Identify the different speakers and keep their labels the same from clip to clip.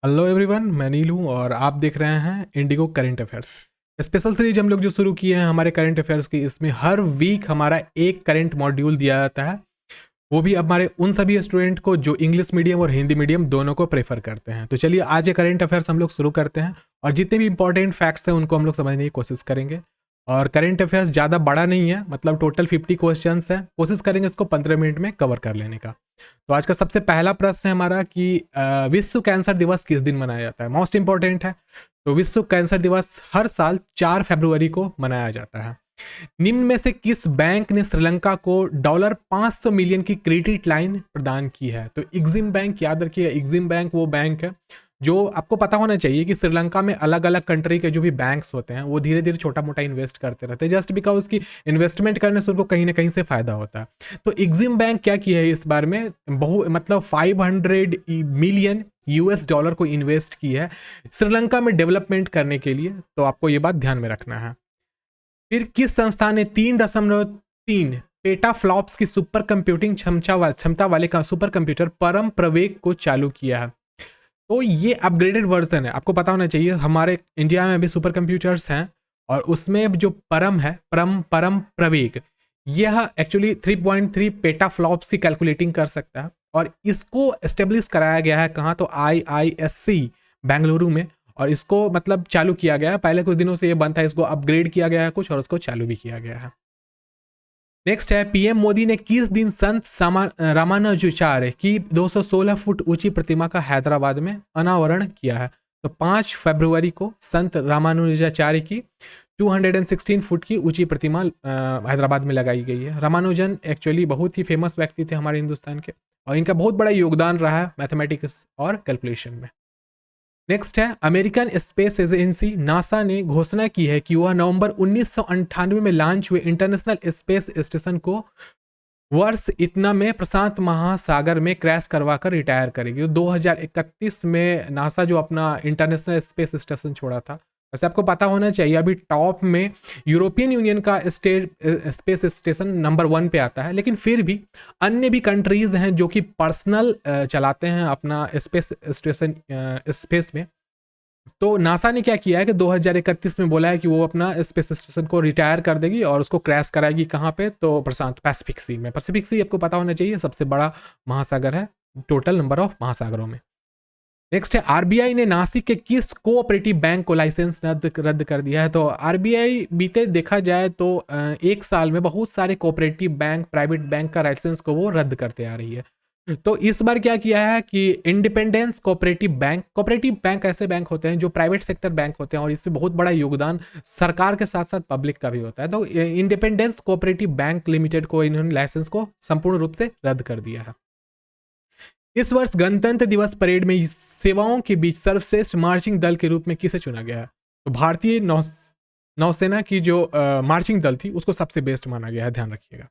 Speaker 1: Hello everyone, मैं नील हूँ और आप देख रहे हैं Indigo current affairs. Special series हम लोग जो शुरू किए हैं हमारे करंट अफेयर्स की, इसमें हर वीक हमारा एक करंट मॉड्यूल दिया जाता है, वो भी हमारे उन सभी स्टूडेंट को जो इंग्लिश मीडियम और हिंदी मीडियम दोनों को प्रेफर करते हैं। तो चलिए आज ये करंट अफेयर्स हम लोग शुरू करते हैं और जितने भी इंपॉर्टेंट फैक्ट्स हैं उनको हम लोग समझने की कोशिश करेंगे। और करंट अफेयर्स ज़्यादा बड़ा नहीं है, मतलब टोटल 50 क्वेश्चन है, कोशिश करेंगे इसको 15 मिनट में कवर कर लेने का। तो आज का सबसे पहला प्रश्न है हमारा कि विश्व कैंसर दिवस किस दिन मनाया जाता है। मोस्ट इंपॉर्टेंट है। तो विश्व कैंसर दिवस हर साल 4 फरवरी को मनाया जाता है। निम्न में से किस बैंक ने श्रीलंका को $500 मिलियन की क्रेडिट लाइन प्रदान की है। तो एग्जिम बैंक, याद रखिए एग्जिम बैंक वो बैंक है जो आपको पता होना चाहिए कि श्रीलंका में अलग अलग कंट्री के जो भी बैंक्स होते हैं वो धीरे धीरे छोटा मोटा इन्वेस्ट करते रहते हैं, जस्ट बिकॉज उसकी इन्वेस्टमेंट करने से उनको कहीं ना कहीं से फायदा होता है। तो एग्जिम बैंक क्या किया है इस बार में, मतलब 500 मिलियन US डॉलर को इन्वेस्ट की है श्रीलंका में डेवलपमेंट करने के लिए। तो आपको ये बात ध्यान में रखना है। फिर किस संस्था ने 3.3 पेटा फ्लॉप्स की सुपर कंप्यूटिंग क्षमता वाले का सुपर कंप्यूटर परम प्रवेग को चालू किया है। तो ये अपग्रेडेड वर्जन है, आपको पता होना चाहिए हमारे इंडिया में भी सुपर कंप्यूटर्स हैं और उसमें जो परम है, परम प्रवेग, यह एक्चुअली 3.3 पेटा फ्लॉप्स की कैलकुलेटिंग कर सकता है और इसको एस्टेब्लिश कराया गया है कहाँ, तो IISc बेंगलुरु में। और इसको मतलब चालू किया गया है, पहले कुछ दिनों से ये बंद था, इसको अपग्रेड किया गया है कुछ और उसको चालू भी किया गया है। नेक्स्ट है, पीएम मोदी ने किस दिन संत रामानुजाचार्य की 216 फुट ऊंची प्रतिमा का हैदराबाद में अनावरण किया है। तो 5 फरवरी को संत रामानुजाचार्य की 216 फुट की ऊंची प्रतिमा हैदराबाद में लगाई गई है। रामानुजन एक्चुअली बहुत ही फेमस व्यक्ति थे हमारे हिंदुस्तान के और इनका बहुत बड़ा योगदान रहा है मैथमेटिक्स और कैलकुलेशन में। नेक्स्ट है, अमेरिकन स्पेस एजेंसी नासा ने घोषणा की है कि वह नवंबर 1998 में लॉन्च हुए इंटरनेशनल स्पेस स्टेशन को वर्ष इतना में प्रशांत महासागर में क्रैश करवाकर रिटायर करेगी। 2031 में नासा जो अपना इंटरनेशनल स्पेस स्टेशन छोड़ा था, वैसे आपको पता होना चाहिए अभी टॉप में यूरोपियन यूनियन का स्पेस स्टेशन नंबर 1 पे आता है, लेकिन फिर भी अन्य भी कंट्रीज हैं जो कि पर्सनल चलाते हैं अपना स्पेस स्टेशन स्पेस में। तो नासा ने क्या किया है कि 2031 में बोला है कि वो अपना स्पेस स्टेशन को रिटायर कर देगी और उसको क्रैश कराएगी कहाँ पे, तो प्रशांत पैसिफिक सी में। पैसिफिक सी आपको पता होना चाहिए सबसे बड़ा महासागर है टोटल नंबर ऑफ महासागरों में। नेक्स्ट है, आरबीआई ने नासिक के किस कोऑपरेटिव बैंक को लाइसेंस रद्द कर दिया है। तो आरबीआई बीते देखा जाए तो एक साल में बहुत सारे कोऑपरेटिव बैंक, प्राइवेट बैंक का लाइसेंस को वो रद्द करते आ रही है। तो इस बार क्या किया है कि इंडिपेंडेंस कोऑपरेटिव बैंक ऐसे बैंक होते हैं जो प्राइवेट सेक्टर बैंक होते हैं और इसमें बहुत बड़ा योगदान सरकार के साथ साथ पब्लिक का भी होता है। तो इंडिपेंडेंस कोऑपरेटिव बैंक लिमिटेड को इन्होंने लाइसेंस को संपूर्ण रूप से रद्द कर दिया है। इस वर्ष गणतंत्र दिवस परेड में सेवाओं के बीच सर्वश्रेष्ठ मार्चिंग दल के रूप में किसे चुना गया है। तो भारतीय नौसेना की जो मार्चिंग दल थी उसको सबसे बेस्ट माना गया है, ध्यान रखिएगा।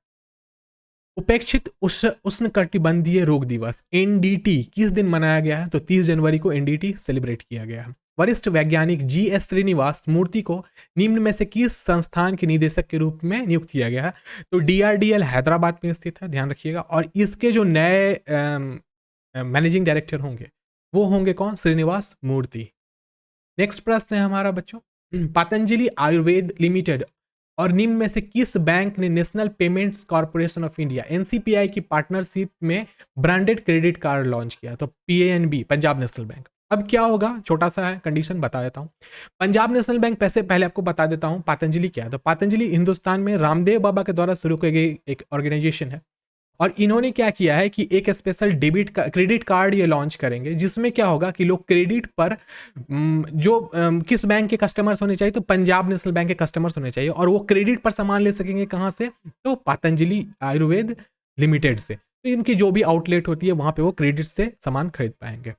Speaker 1: उपेक्षित उष्णकटिबंधीय रोग दिवस NDT किस दिन मनाया गया है। तो 30 जनवरी को NDT सेलिब्रेट किया गया है। वरिष्ठ वैज्ञानिक GS श्रीनिवास मूर्ति को निम्न में से किस संस्थान के निदेशक के रूप में नियुक्त किया गया है। तो DRDL हैदराबाद में स्थित है, ध्यान रखिएगा। और इसके जो नए मैनेजिंग डायरेक्टर होंगे वो होंगे कौन, श्रीनिवास मूर्ति। नेक्स्ट प्रश्न है हमारा बच्चों, पतंजलि आयुर्वेद लिमिटेड और निम्न में से किस बैंक ने national payments corporation of India NCPI की पार्टनरशिप में ब्रांडेड क्रेडिट कार्ड लॉन्च किया। तो PNB, पंजाब नेशनल बैंक। अब क्या होगा, छोटा सा है कंडीशन बता देता हूं। पंजाब नेशनल बैंक पैसे पहले आपको बता देता हूं पतंजलि क्या है। तो पतंजलि हिंदुस्तान में रामदेव बाबा के द्वारा शुरू की गई एक ऑर्गेनाइजेशन है और इन्होंने क्या किया है कि एक स्पेशल क्रेडिट कार्ड ये लॉन्च करेंगे, जिसमें क्या होगा कि लोग क्रेडिट पर जो किस बैंक के कस्टमर्स होने चाहिए, तो पंजाब नेशनल बैंक के कस्टमर्स होने चाहिए और वो क्रेडिट पर सामान ले सकेंगे कहाँ से, तो पतंजलि आयुर्वेद लिमिटेड से। तो इनकी जो भी आउटलेट होती है वहां पे वो क्रेडिट से सामान खरीद पाएंगे।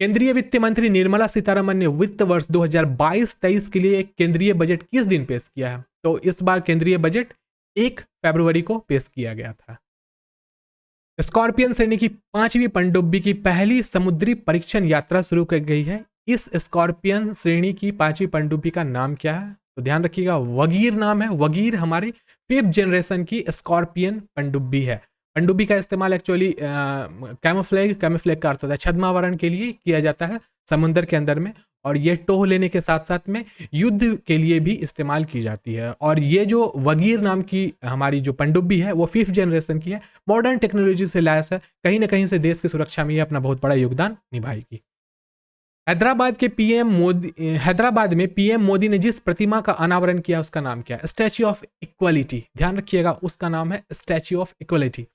Speaker 1: केंद्रीय वित्त मंत्री निर्मला सीतारमण ने वित्त वर्ष 2022-23 के लिए एक केंद्रीय बजट किस दिन पेश किया है। तो इस बार केंद्रीय बजट 1 फरवरी को पेश किया गया था। स्कॉर्पियन श्रेणी की 5वीं पनडुब्बी की पहली समुद्री परीक्षण यात्रा शुरू कर गई है। इस स्कॉर्पियन श्रेणी की 5वीं पनडुब्बी का नाम क्या है। तो ध्यान रखिएगा, वगीर नाम है। वगीर हमारी 5th जनरेशन की स्कॉर्पियन पनडुब्बी है। पनडुब्बी का इस्तेमाल एक्चुअली कैमोफ्लेज का अर्थ होता है छद्मावरण के लिए किया जाता है समुद्र के अंदर में, और ये टोह लेने के साथ साथ में युद्ध के लिए भी इस्तेमाल की जाती है। और ये जो वगीर नाम की हमारी जो पनडुब्बी है वो 5th जनरेशन की है, मॉडर्न टेक्नोलॉजी से लैस है, कहीं ना कहीं से देश की सुरक्षा में ये अपना बहुत बड़ा योगदान निभाएगी। हैदराबाद में पीएम मोदी ने जिस प्रतिमा का अनावरण किया उसका नाम क्या है? Statue of equality. ध्यान रखिएगा, उसका नाम है स्टैच्यू ऑफ इक्वलिटी।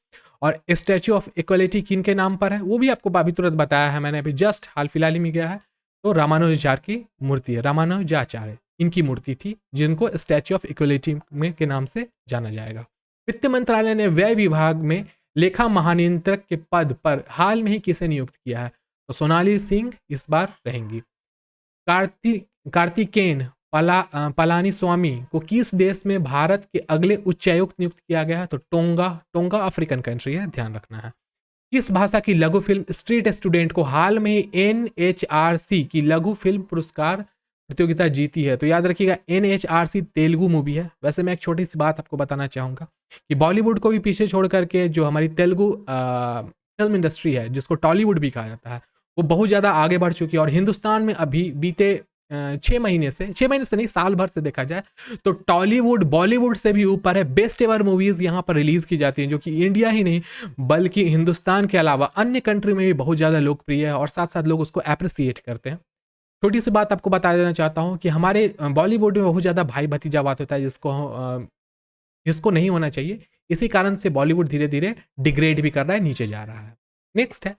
Speaker 1: और स्टैच्यू ऑफ इक्वलिटी किन के नाम पर है वो भी आपको अभी तुरंत बताया है मैंने, अभी जस्ट हाल फिलहाल ही में गया है। तो रामानुजाचार्य की मूर्ति है, रामानुजाचार्य इनकी मूर्ति थी जिनको स्टैच्यू ऑफ इक्वलिटी में के नाम से जाना जाएगा। वित्त मंत्रालय ने व्यय विभाग में लेखा महानियंत्रक के पद पर हाल में ही किसे नियुक्त किया है? तो सोनाली सिंह इस बार रहेंगी। कार्तिकेन पलानीस्वामी को किस देश में भारत के अगले उच्चायुक्त नियुक्त किया गया है? तो टोंगा अफ्रीकन कंट्री है, ध्यान रखना है। किस भाषा की लघु फिल्म स्ट्रीट स्टूडेंट को हाल में ही NHRC की लघु फिल्म पुरस्कार प्रतियोगिता जीती है? तो याद रखिएगा NHRC तेलुगु मूवी है। वैसे मैं एक छोटी सी बात आपको बताना चाहूँगा कि बॉलीवुड को भी पीछे छोड़ करके जो हमारी तेलुगु फिल्म इंडस्ट्री है जिसको टॉलीवुड भी कहा जाता है वो बहुत ज़्यादा आगे बढ़ चुकी है। और हिंदुस्तान में अभी बीते 6 महीने से नहीं, साल भर से देखा जाए तो टॉलीवुड बॉलीवुड से भी ऊपर है। बेस्ट एवर मूवीज़ यहाँ पर रिलीज़ की जाती हैं जो कि इंडिया ही नहीं बल्कि हिंदुस्तान के अलावा अन्य कंट्री में भी बहुत ज़्यादा लोकप्रिय है और साथ साथ लोग उसको अप्रिसिएट करते हैं। छोटी सी बात आपको बता देना चाहता हूँ कि हमारे बॉलीवुड में बहुत ज़्यादा भाई भतीजावाद होता है जिसको नहीं होना चाहिए। इसी कारण से बॉलीवुड धीरे धीरे डिग्रेड भी कर रहा है, नीचे जा रहा है। नेक्स्ट है,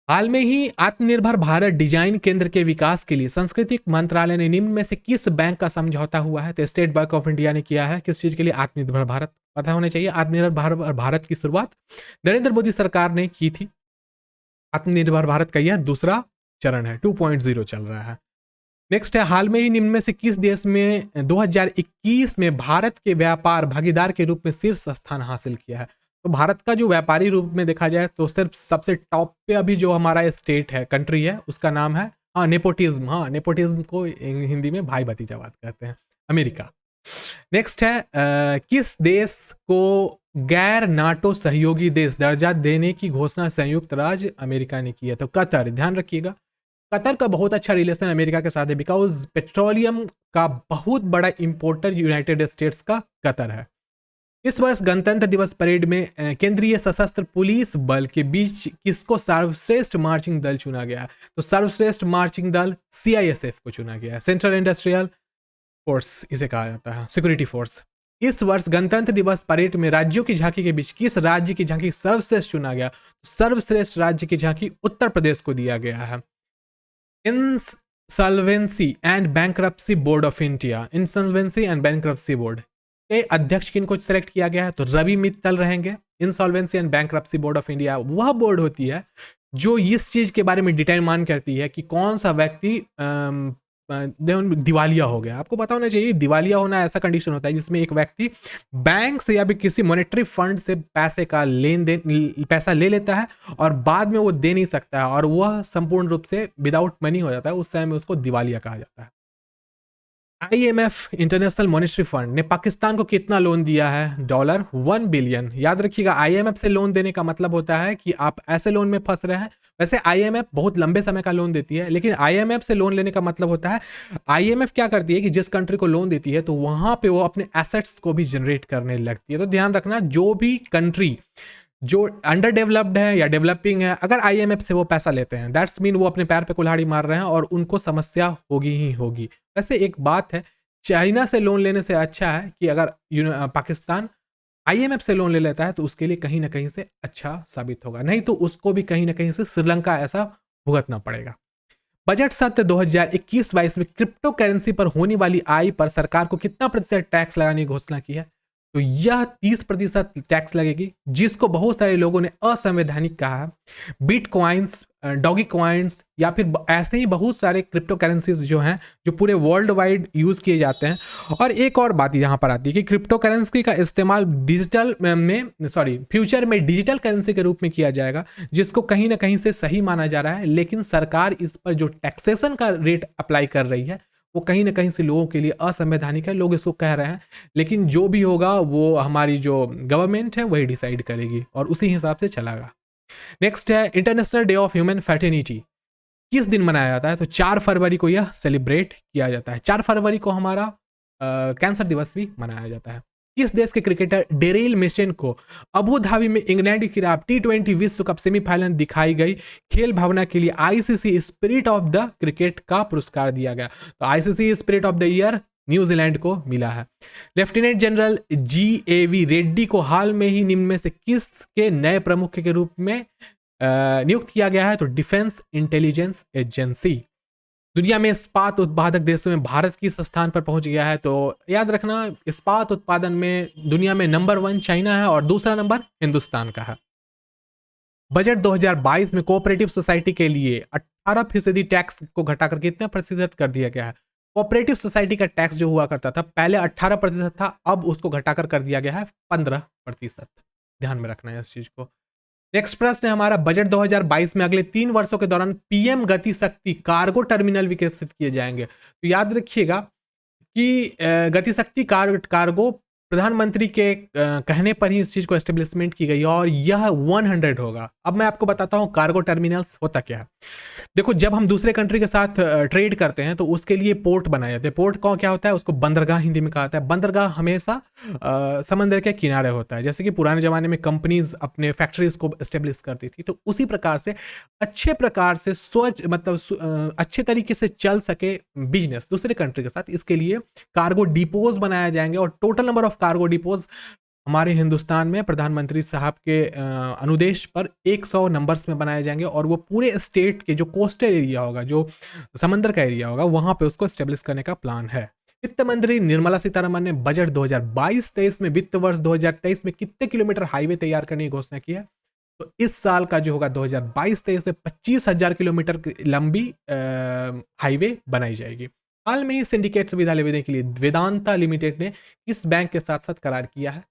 Speaker 1: हाल में ही आत्मनिर्भर भारत डिजाइन केंद्र के विकास के लिए सांस्कृतिक मंत्रालय ने निम्न में से किस बैंक का समझौता हुआ है? तो स्टेट बैंक ऑफ इंडिया ने किया है। किस चीज के लिए? आत्मनिर्भर भारत। पता होना चाहिए आत्मनिर्भर भारत की शुरुआत नरेंद्र मोदी सरकार ने की थी। आत्मनिर्भर भारत का यह दूसरा चरण है, 2.0 चल रहा है। नेक्स्ट है, हाल में ही निम्न में से किस देश में 2021 में भारत के व्यापार भागीदार के रूप में शीर्ष स्थान हासिल किया है? तो भारत का जो व्यापारी रूप में देखा जाए तो सिर्फ सबसे टॉप पे अभी जो हमारा स्टेट है, कंट्री है, उसका नाम है नेपोटिज्म। नेपोटिज्म को हिंदी में भाई भतीजावाद कहते हैं, अमेरिका। नेक्स्ट है, किस देश को गैर नाटो सहयोगी देश दर्जा देने की घोषणा संयुक्त राज्य अमेरिका ने की है? तो कतर। ध्यान रखिएगा, कतर का बहुत अच्छा रिलेशन अमेरिका के साथ है बिकॉज पेट्रोलियम का बहुत बड़ा इंपोर्टर यूनाइटेड स्टेट्स का कतर है। इस वर्ष गणतंत्र दिवस परेड में केंद्रीय सशस्त्र पुलिस बल के बीच किसको सर्वश्रेष्ठ मार्चिंग दल चुना गया? तो सर्वश्रेष्ठ मार्चिंग दल CISF को चुना गया है, सेंट्रल इंडस्ट्रियल फोर्स इसे कहा जाता है, सिक्योरिटी फोर्स। इस वर्ष गणतंत्र दिवस परेड में राज्यों की झांकी के बीच किस राज्य की झांकी सर्वश्रेष्ठ चुना गया? सर्वश्रेष्ठ राज्य की झांकी उत्तर प्रदेश को दिया गया है। Insolvency and bankruptcy board of India, insolvency and bankruptcy board के अध्यक्ष किनको सेलेक्ट किया गया है? तो रवि मित्तल रहेंगे। Insolvency and bankruptcy board of India वह बोर्ड होती है जो इस चीज के बारे में डिटरमाइन करती है कि कौन सा व्यक्ति दिवालिया हो गया। आपको पता होना चाहिए दिवालिया होना ऐसा कंडीशन होता है जिसमें एक व्यक्ति बैंक से या भी किसी मॉनेटरी फंड से पैसा ले लेता है और बाद में वो दे नहीं सकता है और वह संपूर्ण रूप से विदाउट मनी हो जाता है, उस समय में उसको दिवालिया कहा जाता है। IMF इंटरनेशनल मॉनेटरी फंड ने पाकिस्तान को कितना लोन दिया है? $1 बिलियन। याद रखिएगा IMF से लोन देने का मतलब होता है कि आप ऐसे लोन में फंस रहे हैं। वैसे IMF बहुत लंबे समय का लोन देती है, लेकिन IMF से लोन लेने का मतलब होता है IMF क्या करती है कि जिस कंट्री को लोन देती है तो वहां पे वो अपने एसेट्स को भी जनरेट करने लगती है। तो ध्यान रखना, जो भी कंट्री जो अंडर डेवलप्ड है या डेवलपिंग है, अगर IMF से वो पैसा लेते हैं दैट्स मीन वो अपने पैर पे कुल्हाड़ी मार रहे हैं और उनको समस्या होगी ही होगी। वैसे एक बात है, चाइना से लोन लेने से अच्छा है कि अगर पाकिस्तान IMF से लोन ले लेता है तो उसके लिए कहीं ना कहीं से अच्छा साबित होगा, नहीं तो उसको भी कहीं ना कहीं से श्रीलंका ऐसा भुगतना पड़ेगा। बजट सत्र 2021-22 में क्रिप्टो करेंसी पर होने वाली आय पर सरकार को कितना प्रतिशत टैक्स लगाने की घोषणा की है? तो यह 30% टैक्स लगेगी, जिसको बहुत सारे लोगों ने असंवैधानिक कहा है। बिटकॉइंस, डॉगी कॉइंस या फिर ऐसे ही बहुत सारे क्रिप्टो करेंसीज जो हैं जो पूरे वर्ल्ड वाइड यूज़ किए जाते हैं। और एक और बात यहाँ पर आती है कि क्रिप्टो करेंसी का इस्तेमाल फ्यूचर में डिजिटल करेंसी के रूप में किया जाएगा, जिसको कहीं ना कहीं से सही माना जा रहा है, लेकिन सरकार इस पर जो टैक्सेशन का रेट अप्लाई कर रही है वो कहीं ना कहीं से लोगों के लिए असंवैधानिक है, लोग इसको कह रहे हैं, लेकिन जो भी होगा वो हमारी जो गवर्नमेंट है वही डिसाइड करेगी और उसी हिसाब से चलेगा। नेक्स्ट है international day of human fertility. किस दिन मनाया जाता है? तो 4 फरवरी को यह सेलिब्रेट किया जाता है। 4 फरवरी को हमारा कैंसर दिवस भी मनाया जाता है। किस देश के क्रिकेटर डेरिल मेसन को अबू धाबी में इंग्लैंड के खिलाफ T20 विश्व कप सेमीफाइनल दिखाई गई खेल भावना के लिए ICC spirit of the cricket का पुरस्कार दिया गया? तो ICC spirit of the year New Zealand को मिला है। लेफ्टिनेंट जनरल GAV रेड्डी को हाल में ही निम्न में से किस के नए प्रमुख के रूप में नियुक्त किया गया है? तो डिफेंस इंटेलिजेंस एजेंसी। दुनिया में इस्पात उत्पादक देशों में भारत किस स्थान पर पहुंच गया है? तो याद रखना, इस्पात उत्पादन में दुनिया में नंबर 1 चाइना है और दूसरा नंबर हिंदुस्तान का है। बजट 2022 में कोऑपरेटिव सोसाइटी के लिए 18% टैक्स को घटाकर कितने प्रतिशत कर दिया गया है? कोऑपरेटिव सोसाइटी का टैक्स जो हुआ करता था पहले 18% था, अब उसको घटाकर कर दिया गया है 15%। ध्यान में रखना है इस चीज को। नेक्स्ट प्रश्न है हमारा, बजट 2022 में अगले 3 वर्षों के दौरान पीएम गति शक्ति कार्गो टर्मिनल विकसित किए जाएंगे। तो याद रखिएगा कि गति शक्ति कार्गो प्रधानमंत्री के कहने पर ही इस चीज को एस्टेब्लिशमेंट की गई है और यह 100 होगा। अब मैं आपको बताता हूं कार्गो टर्मिनल्स होता क्या है। देखो, जब हम दूसरे कंट्री के साथ ट्रेड करते हैं तो उसके लिए पोर्ट बनाए जाते हैं। पोर्ट का क्या होता है? उसको बंदरगाह हिंदी में कहा जाता है। बंदरगाह हमेशा समंदर के किनारे होता है, जैसे कि पुराने जमाने में कंपनीज अपने फैक्ट्रीज को एस्टेब्लिश करती थी। तो उसी प्रकार से अच्छे प्रकार से स्वच्छ मतलब अच्छे तरीके से चल सके बिजनेस दूसरे कंट्री के साथ, इसके लिए कार्गो डिपोज बनाए जाएंगे और total number of cargo depots हमारे हिंदुस्तान में प्रधानमंत्री साहब के अनुदेश पर 100 नंबर्स में बनाए जाएंगे और वो पूरे स्टेट के जो कोस्टल एरिया होगा, जो समंदर का एरिया होगा, वहां पे उसको एस्टेब्लिश करने का प्लान है। वित्त मंत्री निर्मला सीतारमण ने बजट 2022-23 में वित्त वर्ष 2023 में कितने किलोमीटर हाईवे तैयार करने की घोषणा की है? तो इस साल का जो होगा 2022-23 से 25,000 किलोमीटर लंबी हाईवे बनाई जाएगी। हाल में ही सिंडिकेट सुविधा लेने के लिए वेदांता लिमिटेड ने किस बैंक के साथ साथ करार किया है?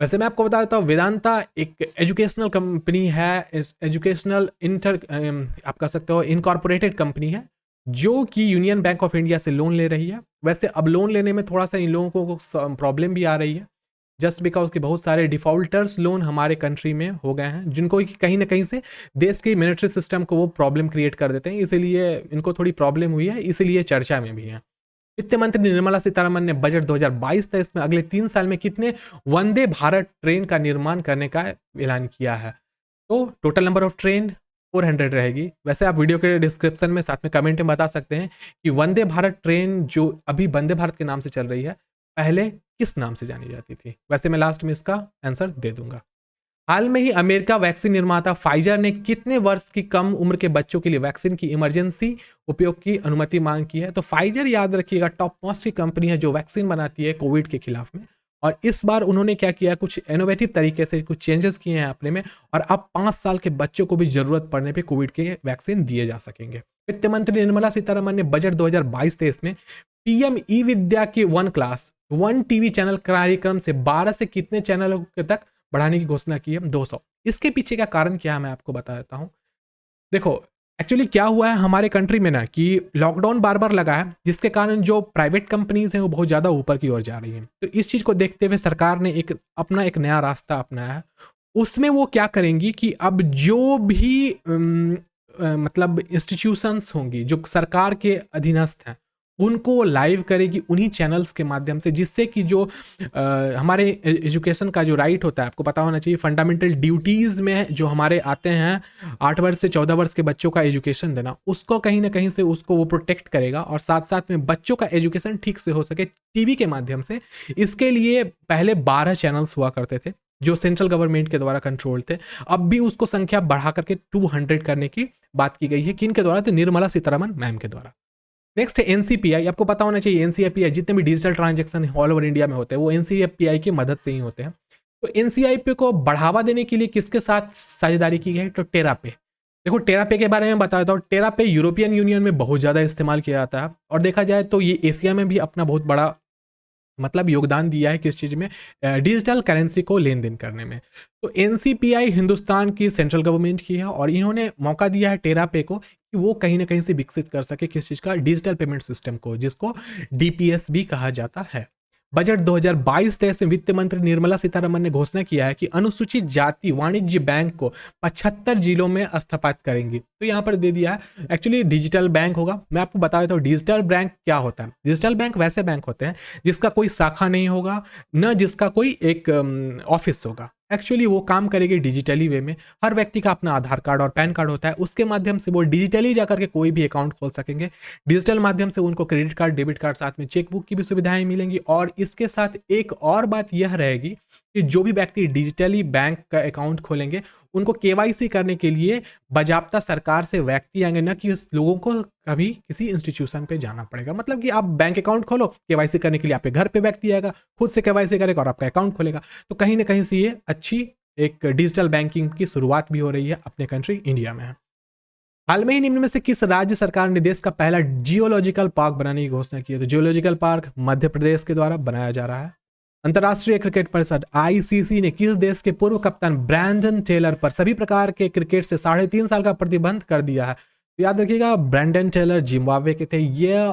Speaker 1: वैसे मैं आपको बता देता हूँ, वेदांता एक एजुकेशनल कंपनी है, एजुकेशनल आप कह सकते हो इनकॉर्पोरेटेड कंपनी है जो कि यूनियन बैंक ऑफ इंडिया से लोन ले रही है। वैसे अब लोन लेने में थोड़ा सा इन लोगों को प्रॉब्लम भी आ रही है, जस्ट बिकॉज कि बहुत सारे डिफॉल्टर्स लोन हमारे कंट्री में हो गए हैं, जिनको कहीं ना कहीं से देश के मॉनेटरी सिस्टम को वो प्रॉब्लम क्रिएट कर देते हैं, इसीलिए इनको थोड़ी प्रॉब्लम हुई है, इसीलिए चर्चा में भी है। वित्त मंत्री निर्मला सीतारमण ने बजट 2022-23 में अगले 3 साल में कितने वंदे भारत ट्रेन का निर्माण करने का ऐलान किया है? तो टोटल नंबर ऑफ ट्रेन 400 रहेगी। वैसे आप वीडियो के डिस्क्रिप्शन में साथ में कमेंट में बता सकते हैं कि वंदे भारत ट्रेन जो अभी वंदे भारत के नाम से चल रही है पहले किस नाम से जानी जाती थी? वैसे मैं लास्ट में इसका आंसर दे दूंगा। हाल में ही अमेरिका वैक्सीन निर्माता फाइजर ने कितने वर्ष की कम उम्र के बच्चों के लिए वैक्सीन की इमरजेंसी उपयोग की अनुमति मांग की है? तो फाइजर याद रखिएगा टॉप मोस्ट की कंपनी है जो वैक्सीन बनाती है कोविड के खिलाफ में, और इस बार उन्होंने क्या किया, कुछ इनोवेटिव तरीके से कुछ चेंजेस किए हैं अपने में, और अब 5 साल के बच्चों को भी जरूरत पड़ने पर कोविड के वैक्सीन दिए जा सकेंगे। वित्त मंत्री निर्मला सीतारमण ने बजट 2022-23 में पीएम ई विद्या के 1 क्लास 1 टीवी चैनल कार्यक्रम से 12 से कितने चैनलों तक बढ़ाने की घोषणा की है? 200। इसके पीछे का कारण क्या है मैं आपको बता देता हूं। देखो, एक्चुअली क्या हुआ है हमारे कंट्री में ना कि लॉकडाउन बार बार लगा है, जिसके कारण जो प्राइवेट कंपनीज हैं वो बहुत ज़्यादा ऊपर की ओर जा रही हैं। तो इस चीज़ को देखते हुए सरकार ने अपना एक नया रास्ता अपनाया है। उसमें वो क्या करेंगी कि अब जो भी मतलब इंस्टीट्यूशंस होंगी जो सरकार के अधीनस्थ हैं उनको लाइव करेगी उन्हीं चैनल्स के माध्यम से, जिससे कि जो हमारे एजुकेशन का जो राइट होता है, आपको पता होना चाहिए फंडामेंटल ड्यूटीज़ में जो हमारे आते हैं 8 वर्ष से 14 वर्ष के बच्चों का एजुकेशन देना, उसको कहीं ना कहीं से उसको वो प्रोटेक्ट करेगा और साथ साथ में बच्चों का एजुकेशन ठीक से हो सके टीवी के माध्यम से। इसके लिए पहले 12 चैनल्स हुआ करते थे जो सेंट्रल गवर्नमेंट के द्वारा कंट्रोल थे, अब भी उसको संख्या बढ़ा करके 200 करने की बात की गई है। किन के द्वारा? तो निर्मला सीतारमण मैम के द्वारा। नेक्स्ट है एनसीपीआई। आपको पता होना चाहिए एनसीपीआई जितने भी digital transaction all over India में होते हैं वो एनसीपीआई की मदद से ही होते हैं। तो एनसीपीआई को बढ़ावा देने के लिए किसके साथ साझेदारी की गई? तो टेरापे। देखो, टेरापे के बारे में बता देता हूँ। टेरापे यूरोपियन यूनियन में बहुत ज़्यादा इस्तेमाल किया जाता है और देखा जाए तो ये एशिया में भी अपना बहुत बड़ा मतलब योगदान दिया है किस चीज़ में, डिजिटल करेंसी को लेन देन करने में। तो एनसीपीआई हिंदुस्तान की सेंट्रल गवर्नमेंट की है और इन्होंने मौका दिया है टेरापे को कि वो कहीं ना कहीं से विकसित कर सके किस चीज़ का, डिजिटल पेमेंट सिस्टम को, जिसको डीपीएस भी कहा जाता है। बजट 2022-23 में वित्त मंत्री निर्मला सीतारमण ने घोषणा किया है कि अनुसूचित जाति वाणिज्य बैंक को 75 जिलों में स्थापित करेंगी। तो यहाँ पर दे दिया है, एक्चुअली डिजिटल बैंक होगा। मैं आपको बता देता हूँ डिजिटल बैंक क्या होता है। डिजिटल बैंक वैसे बैंक होते हैं जिसका कोई शाखा नहीं होगा, न जिसका कोई एक ऑफिस होगा। एक्चुअली वो काम करेगी डिजिटली वे में। हर व्यक्ति का अपना आधार कार्ड और पैन कार्ड होता है, उसके माध्यम से वो डिजिटली जाकर के कोई भी अकाउंट खोल सकेंगे। डिजिटल माध्यम से उनको क्रेडिट कार्ड, डेबिट कार्ड, साथ में चेकबुक की भी सुविधाएं मिलेंगी। और इसके साथ एक और बात यह रहेगी कि जो भी व्यक्ति डिजिटली बैंक का अकाउंट खोलेंगे उनको केवाईसी करने के लिए बाजाप्ता सरकार से व्यक्ति आएंगे, न कि उस लोगों को कभी किसी इंस्टीट्यूशन पे जाना पड़ेगा। मतलब कि आप बैंक अकाउंट खोलो, केवाईसी करने के लिए आपके घर पे व्यक्ति आएगा, खुद से केवाईसी करेगा और आपका अकाउंट खोलेगा। तो कहीं ना कहीं से ये अच्छी एक डिजिटल बैंकिंग की शुरुआत भी हो रही है अपने कंट्री इंडिया में। हाल में ही निम्न में से किस राज्य सरकार ने देश का पहला जियोलॉजिकल पार्क बनाने की घोषणा की है? तो जियोलॉजिकल पार्क मध्य प्रदेश के द्वारा बनाया जा रहा है। अंतर्राष्ट्रीय क्रिकेट परिषद आईसीसी ने किस देश के पूर्व कप्तान ब्रैंडन टेलर पर सभी प्रकार के क्रिकेट से 3.5 साल का प्रतिबंध कर दिया है? तो याद रखिएगा, ब्रैंडन टेलर जिम्बाब्वे के थे। ये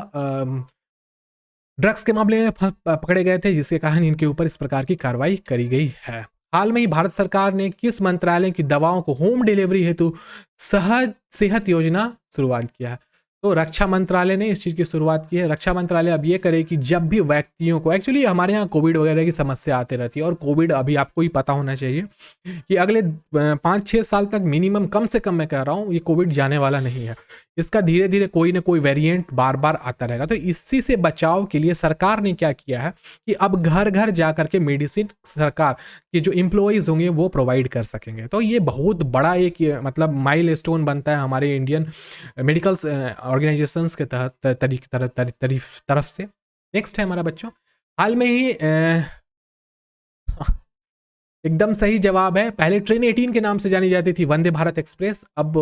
Speaker 1: ड्रग्स के मामले में पकड़े गए थे, जिसके कारण इनके ऊपर इस प्रकार की कार्रवाई करी गई है। हाल में ही भारत सरकार ने किस मंत्रालय की दवाओं को होम डिलीवरी हेतु सहज सेहत योजना शुरुआत किया है? तो रक्षा मंत्रालय ने इस चीज़ की शुरुआत की है। रक्षा मंत्रालय अब ये करे कि जब भी व्यक्तियों को, एक्चुअली हमारे यहाँ कोविड वगैरह की समस्या आती रहती है और कोविड अभी आपको ही पता होना चाहिए कि अगले 5-6 साल तक मिनिमम, कम से कम मैं कह रहा हूँ, ये कोविड जाने वाला नहीं है। इसका धीरे धीरे कोई ना कोई वेरिएंट बार बार आता रहेगा। तो इसी से बचाव के लिए सरकार ने क्या किया है कि अब घर घर जा करके मेडिसिन सरकार के जो एम्प्लॉइज होंगे वो प्रोवाइड कर सकेंगे। तो ये बहुत बड़ा एक मतलब माइलस्टोन बनता है हमारे इंडियन मेडिकल ऑर्गेनाइजेशंस के तरफ से। नेक्स्ट है हमारा बच्चों, हाल में ही एकदम सही जवाब है। पहले ट्रेन 18 के नाम से जानी जाती थी वंदे भारत एक्सप्रेस, अब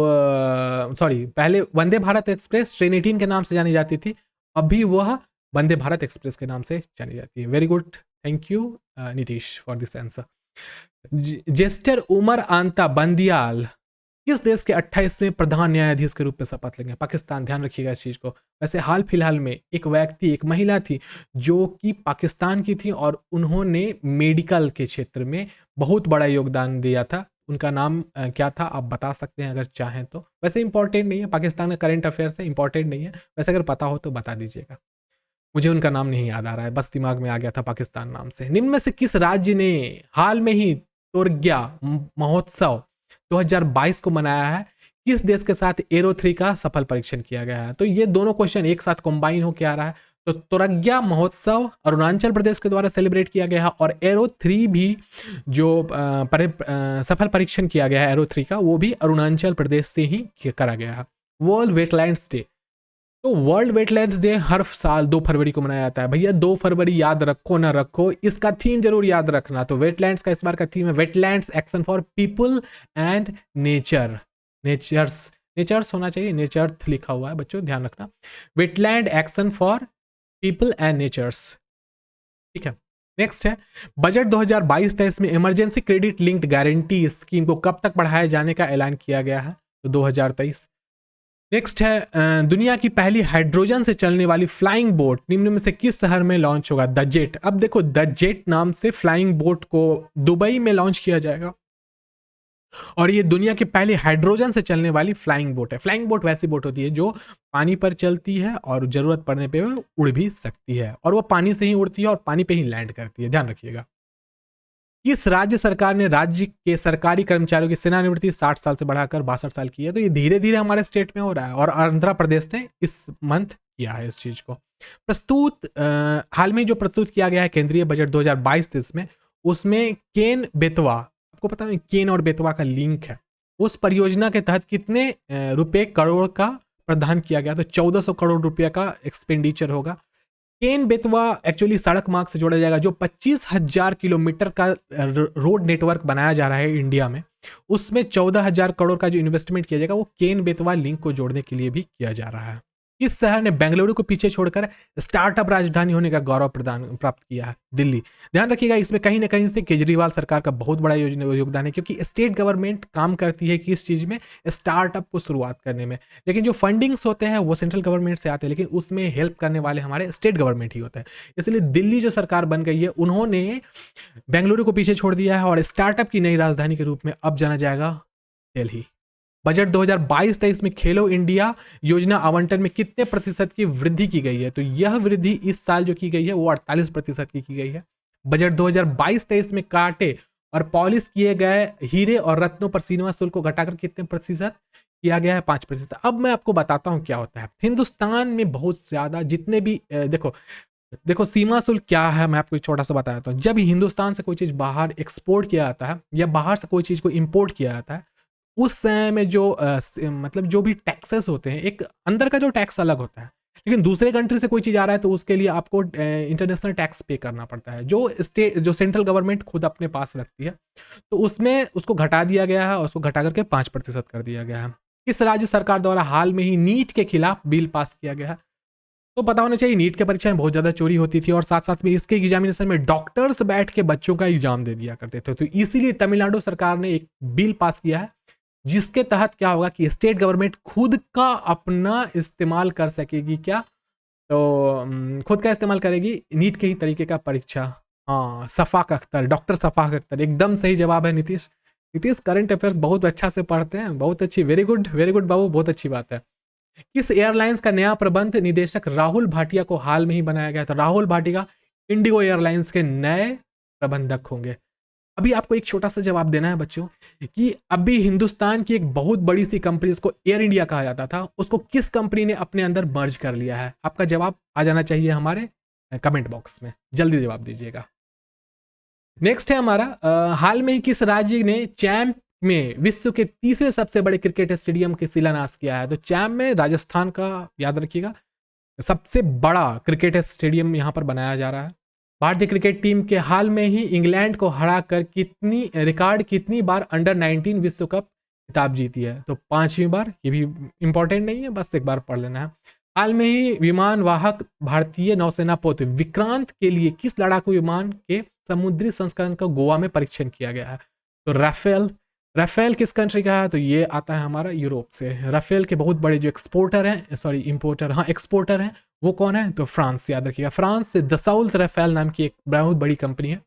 Speaker 1: पहले वंदे भारत एक्सप्रेस ट्रेन 18 के नाम से जानी जाती थी, अभी वह वंदे भारत एक्सप्रेस के नाम से जानी जाती है। Very good, thank you Nitish for this answer. जेस्टर उमर आंता बंदियाल किस देश के 28वें प्रधान न्यायाधीश के रूप में शपथ लेंगे? पाकिस्तान, ध्यान रखिएगा इस चीज़ को। वैसे हाल फिलहाल में एक महिला थी जो कि पाकिस्तान की थी और उन्होंने मेडिकल के क्षेत्र में बहुत बड़ा योगदान दिया था। उनका नाम क्या था आप बता सकते हैं अगर चाहें तो। वैसे इंपॉर्टेंट नहीं है, पाकिस्तान का करंट अफेयर्स है, इंपॉर्टेंट नहीं है। वैसे अगर पता हो तो बता दीजिएगा। मुझे उनका नाम नहीं याद आ रहा है, बस दिमाग में आ गया था पाकिस्तान नाम से। निम्न में से किस राज्य ने हाल में ही तोरग्या महोत्सव 2022 को मनाया है? किस देश के साथ एरो 3 का सफल परीक्षण किया गया है? तो ये दोनों क्वेश्चन एक साथ कंबाइन हो के आ रहा है। तो तोरग्या महोत्सव अरुणाचल प्रदेश के द्वारा सेलिब्रेट किया गया है और एरो 3 भी जो सफल परीक्षण किया गया है एरो 3 का, वो भी अरुणाचल प्रदेश से ही करा गया है। वर्ल्ड वेटलैंड्स डे, तो वर्ल्ड वेटलैंड्स डे हर साल 2 फरवरी को मनाया जाता है। भैया 2 फरवरी याद रखो ना रखो, इसका थीम जरूर याद रखना। तो वेटलैंड्स का इस बार का थीम है wetlands action for people and nature. Natures होना चाहिए, नेचर लिखा हुआ है बच्चों, ध्यान रखना। Wetland action for people and natures, ठीक है। नेक्स्ट है, बजट 2022-23 में emergency credit linked guarantee scheme को कब तक बढ़ाए जाने का ऐलान किया गया है? तो 2023। नेक्स्ट है, दुनिया की पहली हाइड्रोजन से चलने वाली फ्लाइंग बोट निम्न में से किस शहर में लॉन्च होगा? The jet. अब देखो, द जेट नाम से फ्लाइंग बोट को दुबई में लॉन्च किया जाएगा और ये दुनिया की पहली हाइड्रोजन से चलने वाली फ्लाइंग बोट है। फ्लाइंग बोट वैसी बोट होती है जो पानी पर चलती है और जरूरत पड़ने पे वो उड़ भी सकती है, और वो पानी से ही उड़ती है और पानी पे ही लैंड करती है, ध्यान रखिएगा। किस राज्य सरकार ने राज्य के सरकारी कर्मचारियों की सेवानिवृत्ति 60 साल से बढ़ाकर 62 साल की है? तो ये धीरे धीरे हमारे स्टेट में हो रहा है और आंध्र प्रदेश ने इस मंथ किया है इस चीज को। हाल में जो प्रस्तुत किया गया है केंद्रीय बजट 2022-23 में, उसमें केन बेतवा, आपको पता है केन और बेतवा का लिंक है, उस परियोजना के तहत कितने रुपए करोड़ का प्रावधान किया गया? तो 1400 करोड़ रुपए का एक्सपेंडिचर होगा। केन बेतवा एक्चुअली सड़क मार्ग से जोड़ा जाएगा, जो 25,000 किलोमीटर का रोड नेटवर्क बनाया जा रहा है इंडिया में, उसमें 14,000 करोड़ का जो इन्वेस्टमेंट किया जाएगा वो केन बेतवा लिंक को जोड़ने के लिए भी किया जा रहा है। किस शहर ने बेंगलुरु को पीछे छोड़कर स्टार्टअप राजधानी होने का गौरव प्राप्त किया है? दिल्ली। ध्यान रखिएगा, इसमें कहीं ना कहीं से केजरीवाल सरकार का बहुत बड़ा योगदान है, क्योंकि स्टेट गवर्नमेंट काम करती है किस चीज़ में? स्टार्टअप को शुरुआत करने में। लेकिन जो फंडिंग्स होते हैं वो सेंट्रल गवर्नमेंट से आते हैं, लेकिन उसमें हेल्प करने वाले हमारे स्टेट गवर्नमेंट ही होते हैं। इसलिए दिल्ली जो सरकार बन गई है, उन्होंने बेंगलुरु को पीछे छोड़ दिया है और स्टार्टअप की नई राजधानी के रूप में अब जाना जाएगा दिल्ली। बजट 2022-23 में खेलो इंडिया योजना आवंटन में कितने प्रतिशत की वृद्धि की गई है? तो यह वृद्धि इस साल जो की गई है वो 48% की गई है। बजट 2022-23 में काटे और पॉलिश किए गए हीरे और रत्नों पर सीमा शुल्क को घटाकर कितने प्रतिशत किया गया है? 5%। अब मैं आपको बताता हूं क्या होता है। हिंदुस्तान में बहुत ज्यादा जितने भी देखो सीमा शुल्क क्या है, मैं आपको छोटा सा बताता हूँ। जब हिंदुस्तान से कोई चीज बाहर एक्सपोर्ट किया जाता है या बाहर से कोई चीज को इंपोर्ट किया जाता है, उस समय में जो मतलब जो भी टैक्सेस होते हैं, एक अंदर का जो टैक्स अलग होता है, लेकिन दूसरे कंट्री से कोई चीज़ आ रहा है तो उसके लिए आपको इंटरनेशनल टैक्स पे करना पड़ता है, जो सेंट्रल गवर्नमेंट खुद अपने पास रखती है। तो उसमें उसको घटा दिया गया है और उसको घटा करके 5% कर दिया गया है। किस राज्य सरकार द्वारा हाल में ही नीट के खिलाफ बिल पास किया गया है? तो पता होना चाहिए, नीट की परीक्षाएं बहुत ज़्यादा चोरी होती थी और साथ साथ में इसके एग्जामिनेशन में डॉक्टर्स बैठ के बच्चों का एग्जाम दे दिया करते थे। तो इसीलिए तमिलनाडु सरकार ने एक बिल पास किया है जिसके तहत क्या होगा कि स्टेट गवर्नमेंट खुद का अपना इस्तेमाल कर सकेगी। क्या? तो खुद का इस्तेमाल करेगी नीट के ही तरीके का परीक्षा। हाँ, सफाक अख्तर, डॉक्टर सफाक अख्तर, एकदम सही जवाब है नीतीश। नीतीश करंट अफेयर्स बहुत अच्छा से पढ़ते हैं, बहुत अच्छी, वेरी गुड बाबू, बहुत अच्छी बात है। किस एयरलाइंस का नया प्रबंध निदेशक राहुल भाटिया को हाल में ही बनाया गया? तो राहुल भाटिया इंडिगो एयरलाइंस के नए प्रबंधक होंगे। अभी आपको एक छोटा सा जवाब देना है बच्चों कि अभी हिंदुस्तान की एक बहुत बड़ी सी कंपनी, जिसको एयर इंडिया कहा जाता था, उसको किस कंपनी ने अपने अंदर मर्ज कर लिया है? आपका जवाब आ जाना चाहिए हमारे कमेंट बॉक्स में, जल्दी जवाब दीजिएगा। नेक्स्ट है हमारा, हाल में ही किस राज्य ने चैम्प में विश्व के तीसरे सबसे बड़े क्रिकेट स्टेडियम के शिलान्यास किया है? तो चैम्प में राजस्थान का, याद रखिएगा, सबसे बड़ा क्रिकेट स्टेडियम यहां पर बनाया जा रहा है। भारतीय क्रिकेट टीम के हाल में ही इंग्लैंड को हराकर कितनी बार अंडर 19 विश्व कप खिताब जीती है? तो 5वीं बार। ये भी इंपॉर्टेंट नहीं है, बस एक बार पढ़ लेना है। हाल में ही विमान वाहक भारतीय नौसेना पोत विक्रांत के लिए किस लड़ाकू विमान के समुद्री संस्करण का गोवा में परीक्षण किया गया है? तो राफेल किस कंट्री का है? तो ये आता है हमारा यूरोप से। राफेल के बहुत बड़े जो एक्सपोर्टर हैं वो कौन है? तो फ्रांस, याद रखिएगा। फ्रांस से दसाउल्त राफेल नाम की एक बहुत बड़ी कंपनी है,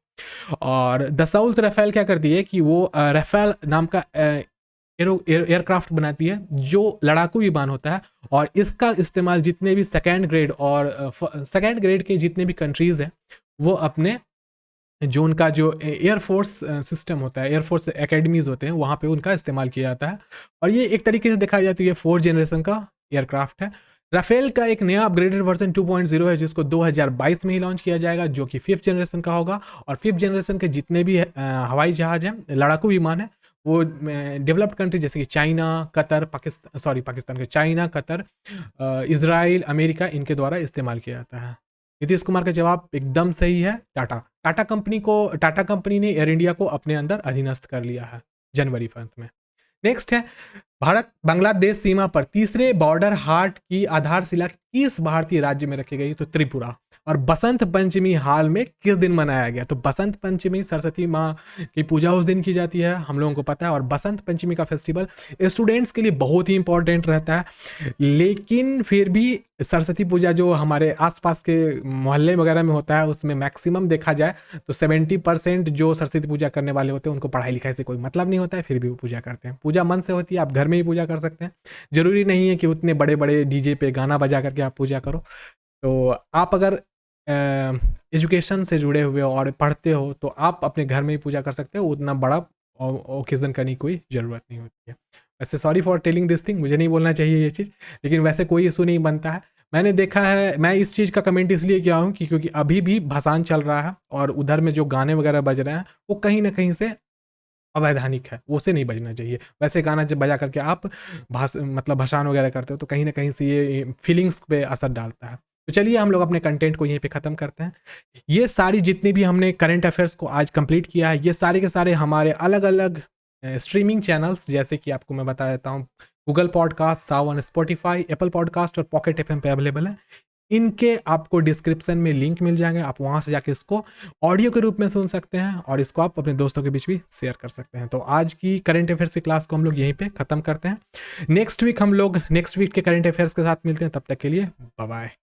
Speaker 1: और दसाउल्त राफेल क्या करती है कि वो राफेल नाम का एयरक्राफ्ट बनाती है जो लड़ाकू विमान होता है, और इसका इस्तेमाल जितने भी सेकेंड ग्रेड के जितने भी कंट्रीज हैं, वो अपने जो उनका जो एयरफोर्स सिस्टम होता है, एयरफोर्स एकेडमीज होते हैं, वहाँ पे उनका इस्तेमाल किया जाता है। और ये एक तरीके से देखा जाए तो ये 4th जनरेशन का एयरक्राफ्ट है। राफेल का एक नया अपग्रेडेड वर्जन 2.0 है जिसको 2022 में ही लॉन्च किया जाएगा, जो कि 5th जनरेशन का होगा। और 5th जनरेशन के जितने भी हवाई जहाज हैं, लड़ाकू विमान है, वो डेवलप्ड कंट्री जैसे कि चाइना, कतर, पाकिस्तान के चाइना, कतर, इजराइल, अमेरिका, इनके द्वारा इस्तेमाल किया जाता है। नीतीश कुमार का जवाब एकदम सही है, टाटा कंपनी ने एयर इंडिया को अपने अंदर अधीनस्थ कर लिया है जनवरी अंत में। नेक्स्ट है, भारत बांग्लादेश सीमा पर तीसरे बॉर्डर हाट की आधारशिला किस भारतीय राज्य में रखी गई? तो त्रिपुरा। और बसंत पंचमी हाल में किस दिन मनाया गया? तो बसंत पंचमी सरस्वती माँ की पूजा उस दिन की जाती है, हम लोगों को पता है। और बसंत पंचमी का फेस्टिवल स्टूडेंट्स के लिए बहुत ही इंपॉर्टेंट रहता है, लेकिन फिर भी सरस्वती पूजा जो हमारे आसपास के मोहल्ले वगैरह में होता है, उसमें मैक्सिमम देखा जाए तो 70% जो सरस्वती पूजा करने वाले होते हैं उनको पढ़ाई लिखाई से कोई मतलब नहीं होता है, फिर भी वो पूजा करते हैं। पूजा मन से होती है, आप घर में ही पूजा कर सकते हैं, जरूरी नहीं है कि उतने बड़े बड़े डीजे पे गाना बजा करके आप पूजा करो। तो आप अगर एजुकेशन से जुड़े हुए हो और पढ़ते हो तो आप अपने घर में ही पूजा कर सकते हो, उतना बड़ा ओकेजन करने की कोई ज़रूरत नहीं होती है। वैसे sorry for telling this thing, मुझे नहीं बोलना चाहिए ये चीज़, लेकिन वैसे कोई इशू नहीं बनता है। मैंने देखा है, मैं इस चीज़ का कमेंट इसलिए किया हूँ कि क्योंकि अभी भी भसान चल रहा है और उधर में जो गाने वगैरह बज रहे हैं वो कहीं ना कहीं से अवैधानिक है, वो से नहीं बजना चाहिए। वैसे गाना जब बजा करके आप भसान वगैरह करते हो तो कहीं ना कहीं से ये फीलिंग्स पे असर डालता है। तो चलिए हम लोग अपने कंटेंट को यहीं पे ख़त्म करते हैं। ये सारी जितनी भी हमने करंट अफेयर्स को आज कंप्लीट किया है, ये सारे के सारे हमारे अलग अलग स्ट्रीमिंग चैनल्स, जैसे कि आपको मैं बता देता हूँ, गूगल पॉडकास्ट, सावन, स्पॉटिफाई, एप्पल पॉडकास्ट और पॉकेट एफएम पे अवेलेबल है। इनके आपको डिस्क्रिप्शन में लिंक मिल जाएंगे, आप वहाँ से जाके इसको ऑडियो के रूप में सुन सकते हैं और इसको आप अपने दोस्तों के बीच भी शेयर कर सकते हैं। तो आज की करंट अफेयर्स की क्लास को हम लोग यहीं पे ख़त्म करते हैं। नेक्स्ट वीक हम लोग नेक्स्ट वीक के करंट अफेयर्स के साथ मिलते हैं, तब तक के लिए बाय बाय।